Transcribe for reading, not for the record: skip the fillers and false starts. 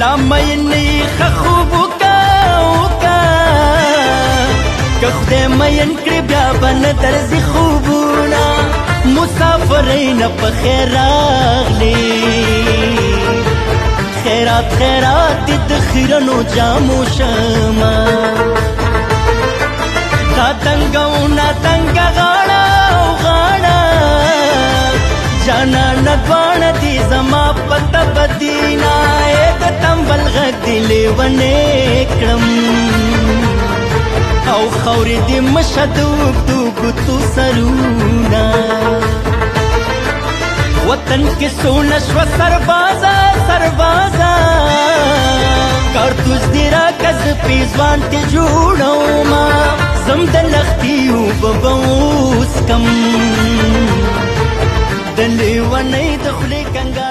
لا مینې ښه خوب وکه که خدای مین کړي بیا به نه درځي خوبونه مسافرۍ نه په خیر راغلې خیرات خیرات دې د خیرنو جامو شمه دا تنګونه تنګه غاړه او غاړه جانانه دواړه دي زما په تبه دینه د تمبل غږ دې لیونې کړم او خورې دې مشه د اوږدو ګوتو سرونه وطن کې سونه شوه سربازه سربازه کارتوس دې راکړه زه پیزوان ته جوړومه زم د لښتي اوبه به وڅکم د لیونۍ د خولې کنګا